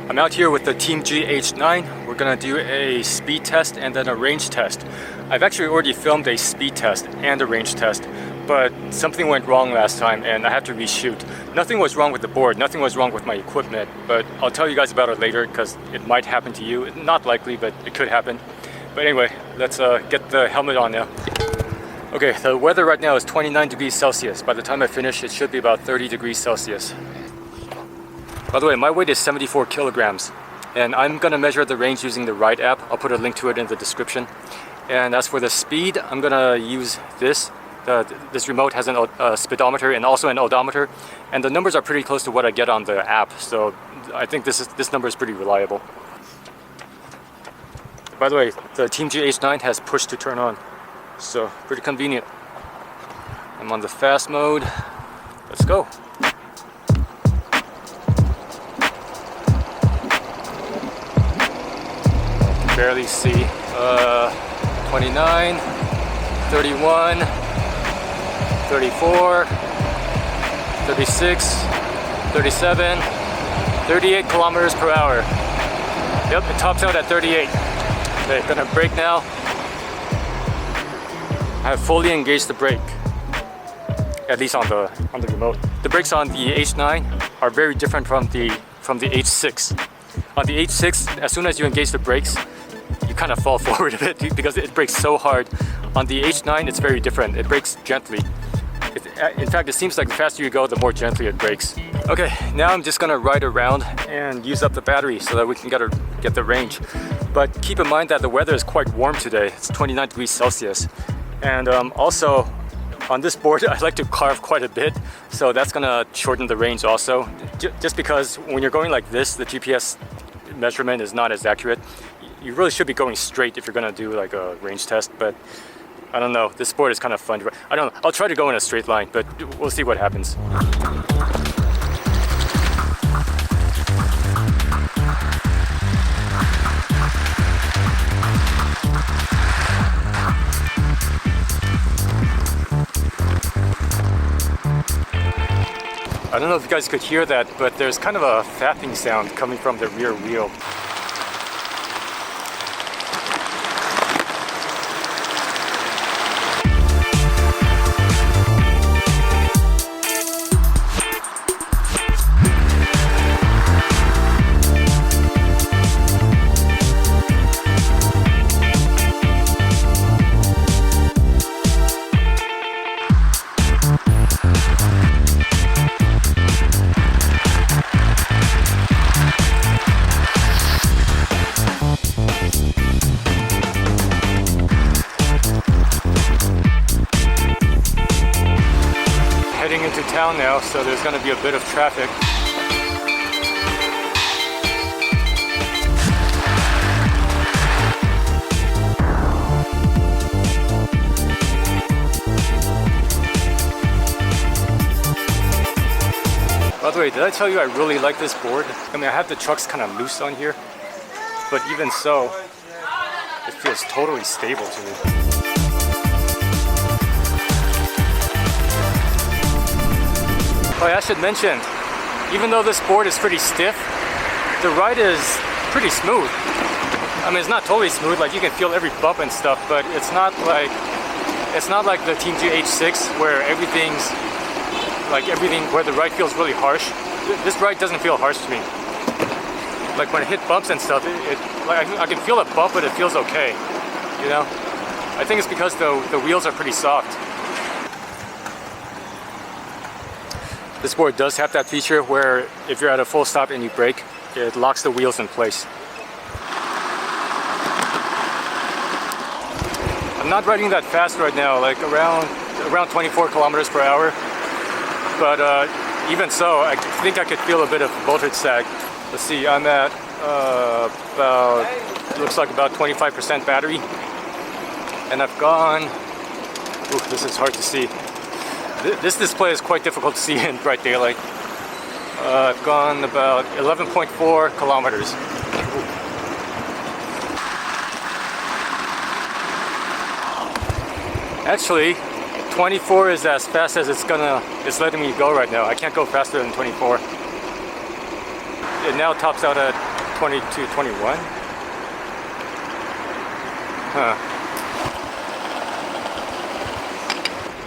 I'm out here with the TeamGee H9. We're gonna do a speed test and then a range test. I've actually already filmed a speed test and a range test, but something went wrong last time and I had to reshoot. Nothing was wrong with the board, nothing was wrong with my equipment, but I'll tell you guys about it later because it might happen to you. Not likely, but it could happen. But anyway, let's get the helmet on now. Okay, the weather right now is 29 degrees Celsius. By the time I finish, it should be about 30 degrees Celsius. By the way, my weight is 74 kilograms, and I'm gonna measure the range using the Ride app. I'll put a link to it in the description. And as for the speed, I'm gonna use this. This remote has a speedometer and also an odometer, and the numbers are pretty close to what I get on the app, so I think this number is pretty reliable. By the way, the TeamGee H9 has push to turn on, so pretty convenient. I'm on the fast mode. Let's go. Barely see. 29, 31, 34, 36, 37, 38 kilometers per hour. Yep, it tops out at 38. Okay, gonna brake now. I have fully engaged the brake, at least on the remote. The brakes on the H9 are very different from the H6. On the H6, as soon as you engage the brakes, you kind of fall forward a bit because it brakes so hard. On the H9, it's very different. It brakes gently. In fact, it seems like the faster you go, the more gently it brakes. Okay, now I'm just gonna ride around and use up the battery so that we can get the range. But keep in mind that the weather is quite warm today. It's 29 degrees Celsius. And also, on this board, I like to carve quite a bit, so that's gonna shorten the range also. Just because when you're going like this, the GPS measurement is not as accurate. You really should be going straight if you're gonna do like a range test, but I don't know, this board is kind of fun. I don't know, I'll try to go in a straight line, but we'll see what happens. I don't know if you guys could hear that, but there's kind of a fapping sound coming from the rear wheel. Heading into town now, so there's going to be a bit of traffic. By the way, did I tell you I really like this board? I mean, I have the trucks kind of loose on here, but even so, it feels totally stable to me. Oh, I should mention, even though this board is pretty stiff, the ride is pretty smooth. I mean, it's not totally smooth, like you can feel every bump and stuff, but it's not like the TeamGee H6 where where the ride feels really harsh. This ride doesn't feel harsh to me. Like when I hit bumps and stuff, like I can feel a bump, but it feels okay. You know, I think it's because the wheels are pretty soft. This board does have that feature where if you're at a full stop and you brake, it locks the wheels in place. I'm not riding that fast right now, like around 24 kilometers per hour. But even so, I think I could feel a bit of voltage sag. Let's see, I'm at looks like about 25% battery. And I've gone, ooh, this is hard to see. This display is quite difficult to see in bright daylight. I've gone about 11.4 kilometers. Actually, 24 is as fast as it's letting me go right now. I can't go faster than 24. It now tops out at 22, 21. Huh.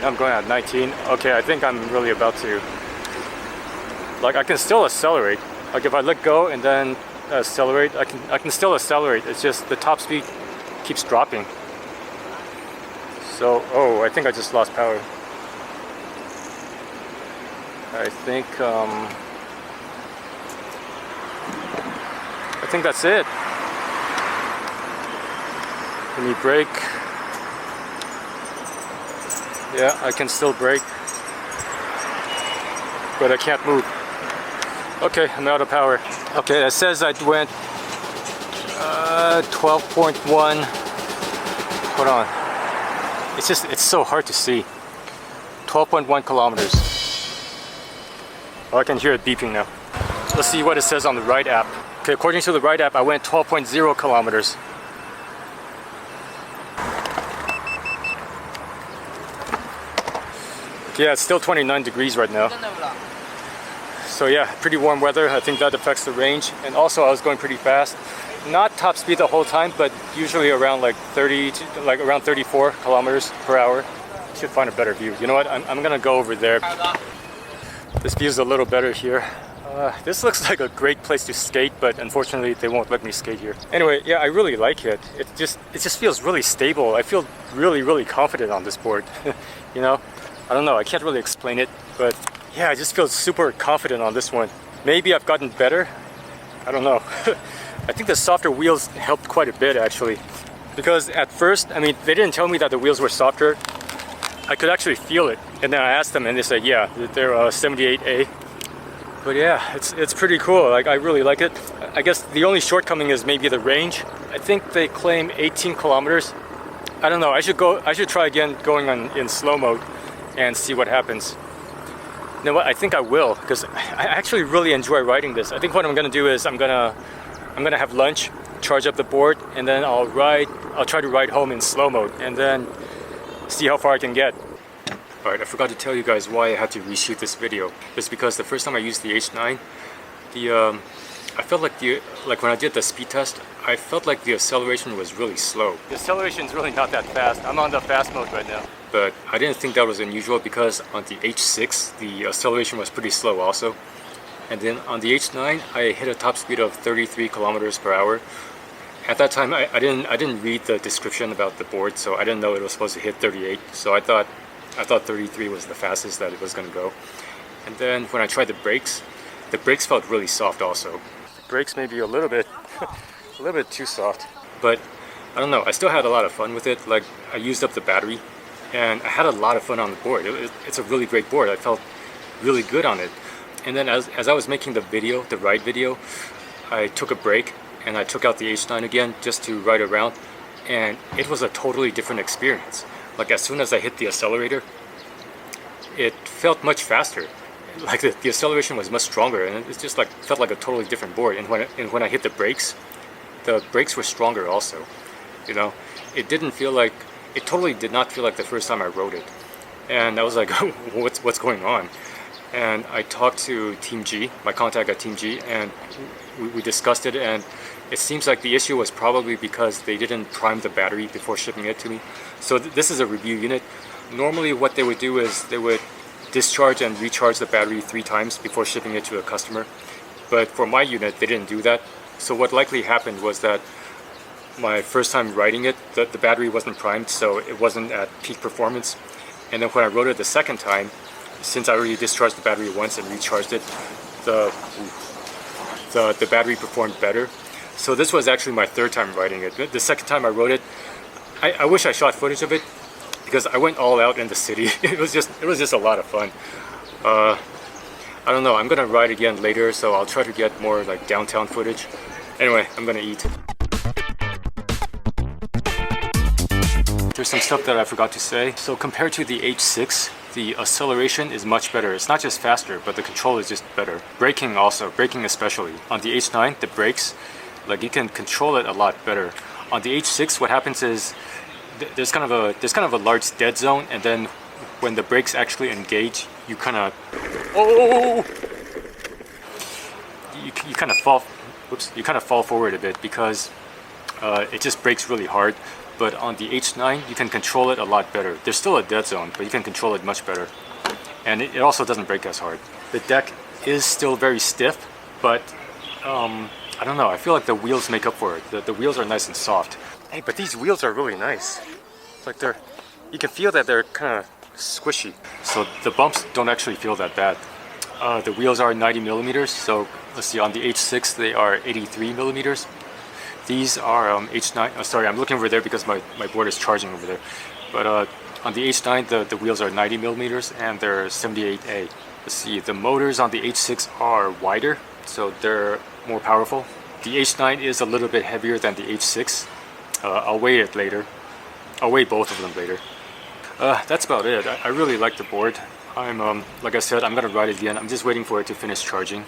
Now I'm going at 19. Okay, I think I'm really about to. Like, I can still accelerate. Like, if I let go and then accelerate, I can still accelerate. It's just the top speed keeps dropping. So, oh, I think I just lost power. I think that's it. Can you brake? Yeah, I can still brake, but I can't move. Okay, I'm out of power. Okay, it says I went 12.1. Hold on. It's so hard to see. 12.1 kilometers. Oh, I can hear it beeping now. Let's see what it says on the ride app. Okay, according to the ride app, I went 12.0 kilometers. Yeah, it's still 29 degrees right now. So yeah, pretty warm weather. I think that affects the range. And also I was going pretty fast. Not top speed the whole time, but usually around like 30 to like around 34 kilometers per hour. Should find a better view. You know what? I'm gonna go over there. This view is a little better here. This looks like a great place to skate, but unfortunately they won't let me skate here. Anyway, yeah, I really like it. It just feels really stable. I feel really confident on this board. You know, I don't know, I can't really explain it, but yeah, I just feel super confident on this one. Maybe I've gotten better. I don't know. I think the softer wheels helped quite a bit actually, because at first, I mean, they didn't tell me that the wheels were softer. I could actually feel it, and then I asked them and they said, yeah, they're 78A. But yeah, it's pretty cool. Like, I really like it. I guess the only shortcoming is maybe the range. I think they claim 18 kilometers. I don't know. I should try again going in slow mode and see what happens. You know what? I think I will, because I actually really enjoy riding this. I think what I'm gonna do is I'm gonna have lunch, charge up the board, and then I'll try to ride home in slow mode, and then see how far I can get. Alright, I forgot to tell you guys why I had to reshoot this video. It's because the first time I used the H9, I felt like when I did the speed test, I felt like the acceleration was really slow. The acceleration is really not that fast. I'm on the fast mode right now. But I didn't think that was unusual because on the H6, the acceleration was pretty slow also. And then on the H9, I hit a top speed of 33 kilometers per hour. At that time, I didn't read the description about the board, so I didn't know it was supposed to hit 38. So I thought 33 was the fastest that it was going to go. And then when I tried the brakes felt really soft also. The brakes may be a little bit too soft, but I don't know. I still had a lot of fun with it. Like, I used up the battery, and I had a lot of fun on the board. It's a really great board. I felt really good on it. And then as I was making the ride video, I took a break and I took out the H9 again just to ride around, and it was a totally different experience. Like, as soon as I hit the accelerator, it felt much faster. Like the acceleration was much stronger, and it just like felt like a totally different board. And when I hit the brakes were stronger also. You know, it totally did not feel like the first time I rode it. And I was like, what's going on? And I talked to TeamGee, my contact at TeamGee, and we discussed it, and it seems like the issue was probably because they didn't prime the battery before shipping it to me. So this is a review unit. Normally what they would do is they would discharge and recharge the battery 3 times before shipping it to a customer. But for my unit, they didn't do that. So what likely happened was that my first time riding it, the battery wasn't primed, so it wasn't at peak performance. And then when I rode it the second time, since I already discharged the battery once and recharged it, the battery performed better. So this was actually my third time riding it. The second time I rode it, I wish I shot footage of it, because I went all out in the city. It was just a lot of fun. I don't know, I'm gonna ride again later, so I'll try to get more like downtown footage. Anyway, I'm gonna eat. There's some stuff that I forgot to say. So compared to the H6, the acceleration is much better. It's not just faster, but the control is just better. Braking especially. On the H9, the brakes, like, you can control it a lot better. On the H6, what happens is there's kind of a large dead zone, and then when the brakes actually engage, you kind of fall. whoops, you kind of fall forward a bit because it just brakes really hard. But on the H9, you can control it a lot better. There's still a dead zone, but you can control it much better. And it also doesn't brake as hard. The deck is still very stiff, but I don't know, I feel like the wheels make up for it. The wheels are nice and soft. Hey, but these wheels are really nice. It's like you can feel that they're kind of squishy. So the bumps don't actually feel that bad. The wheels are 90 millimeters, so let's see, on the H6 they are 83 millimeters. These are H9, oh, sorry, I'm looking over there because my board is charging over there. But on the H9 the wheels are 90 millimeters and they're 78A. Let's see, the motors on the H6 are wider, so they're more powerful. The H9 is a little bit heavier than the H6. I'll weigh it later. I'll weigh both of them later. That's about it. I really like the board. I'm like I said, I'm gonna ride it again. I'm just waiting for it to finish charging.